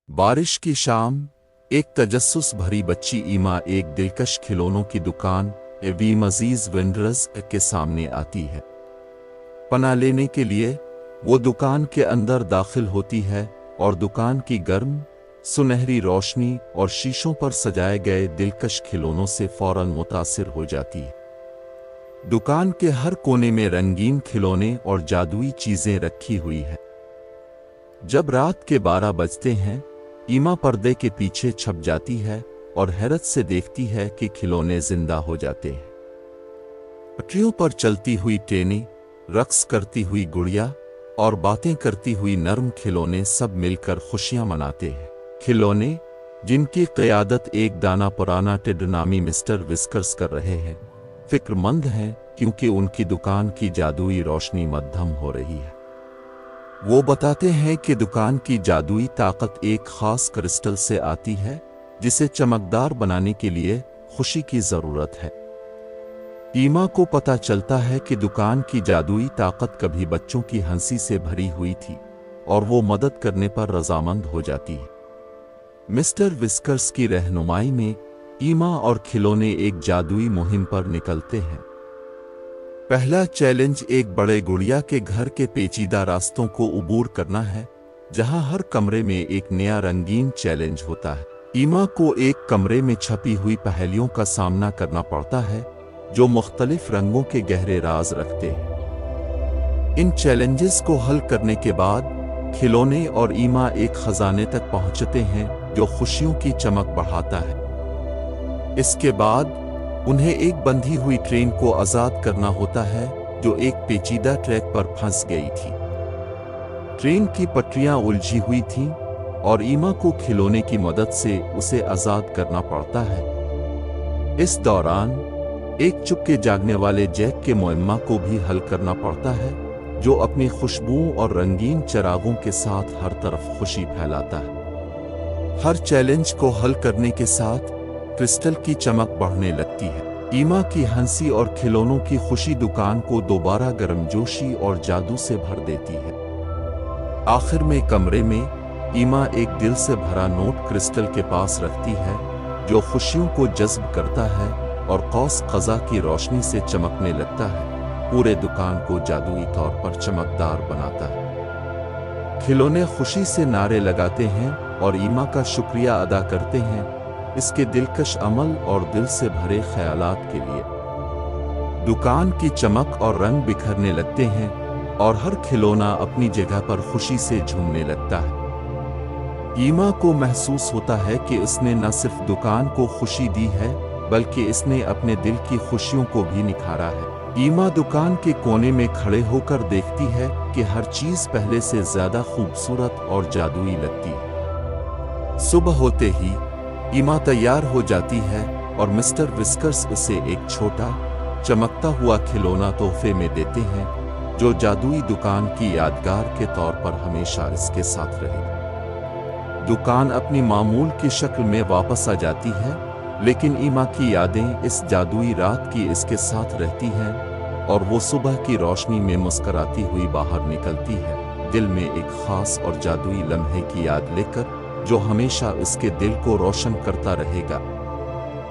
बारिश की शाम एक तजस्सुस भरी बच्ची ईमा एक दिलकश खिलौनों की दुकान वी मजीज वेंडर्स के सामने आती है। पनाह लेने के लिए वो दुकान के अंदर दाखिल होती है और दुकान की गर्म सुनहरी रोशनी और शीशों पर सजाए गए दिलकश खिलौनों से फौरन मुतासिर हो जाती है। दुकान के हर कोने में रंगीन खिलौने और जादुई चीजें रखी हुई है। जब रात के 12 बजते हैं, ईमा पर्दे के पीछे छप जाती है और हैरत से देखती है कि खिलौने जिंदा हो जाते हैं। पटरियों पर चलती हुई ट्रेनें, रक्स करती हुई गुड़िया और बातें करती हुई नर्म खिलौने सब मिलकर खुशियां मनाते हैं। खिलौने जिनकी क़यादत एक दाना पुराना टेड नामी मिस्टर विस्कर्स कर रहे हैं, फिक्रमंद हैं क्योंकि उनकी दुकान की जादुई रोशनी मद्धम हो रही है। वो बताते हैं कि दुकान की जादुई ताकत एक खास क्रिस्टल से आती है जिसे चमकदार बनाने के लिए खुशी की जरूरत है। ईमा को पता चलता है कि दुकान की जादुई ताकत कभी बच्चों की हंसी से भरी हुई थी और वो मदद करने पर रजामंद हो जाती है। मिस्टर विस्कर्स की रहनुमाई में ईमा और खिलौने एक जादुई मुहिम पर निकलते हैं। पहला चैलेंज एक बड़े गुड़िया के घर के पेचीदा रास्तों को उबूर करना है, जहां हर कमरे में एक नया रंगीन चैलेंज होता है। ईमा को एक कमरे में छपी हुई पहेलियों का सामना करना पड़ता है जो मुख्तलिफ रंगों के गहरे राज रखते हैं। इन चैलेंजेस को हल करने के बाद खिलौने और ईमा एक खजाने तक पहुंचते हैं जो खुशियों की चमक बढ़ाता है। इसके बाद उन्हें एक बंधी हुई ट्रेन को आजाद करना होता है जो एक पेचीदा ट्रैक पर फंस गई थी। ट्रेन की पटरियां उलझी हुई थीं और ईमा को खिलौने की मदद से उसे आजाद करना पड़ता है। इस दौरान एक चुपके जागने वाले जैक के मुअम्मा को भी हल करना पड़ता है, जो अपनी खुशबू और रंगीन चिरागों के साथ हर तरफ खुशी फैलाता है। हर चैलेंज को हल करने के साथ क्रिस्टल की चमक बढ़ने लगती है। ईमा की हंसी और खिलौनों की खुशी दुकान को दोबारा गर्मजोशी और जादू से भर देती है। आखिर में कमरे में ईमा एक दिल से भरा नोट क्रिस्टल के पास रखती है जो खुशियों को जज्ब करता है और कौस क़ज़ा की रोशनी से चमकने लगता है, पूरे दुकान को जादुई तौर पर चमकदार बनाता है। खिलौने खुशी से नारे लगाते हैं और ईमा का शुक्रिया अदा करते हैं इसके दिलकश अमल और दिल से भरे ख्यालात के लिए। दुकान की चमक और रंग बिखरने लगते हैं और हर खिलौना अपनी जगह पर खुशी से झूमने लगता है। ईमा को महसूस होता है कि इसने न सिर्फ दुकान को खुशी दी है बल्कि इसने अपने दिल की खुशियों को भी निखारा है। ईमा दुकान के कोने में खड़े होकर देखती है कि हर चीज पहले से ज्यादा खूबसूरत और जादुई लगती है। सुबह होते ही ईमा तैयार हो जाती है और मिस्टर विस्कर्स उसे एक छोटा चमकता हुआ खिलौना तोहफे में देते हैं जो जादुई दुकान की यादगार के तौर पर हमेशा इसके साथ रहेगा। दुकान अपनी मामूल की शक्ल में वापस आ जाती है, लेकिन ईमा की यादें इस जादुई रात की इसके साथ रहती हैं और वो सुबह की रोशनी में मुस्कराती हुई बाहर निकलती है, दिल में एक खास और जादुई लम्हे की याद लेकर जो हमेशा इसके दिल को रोशन करता रहेगा।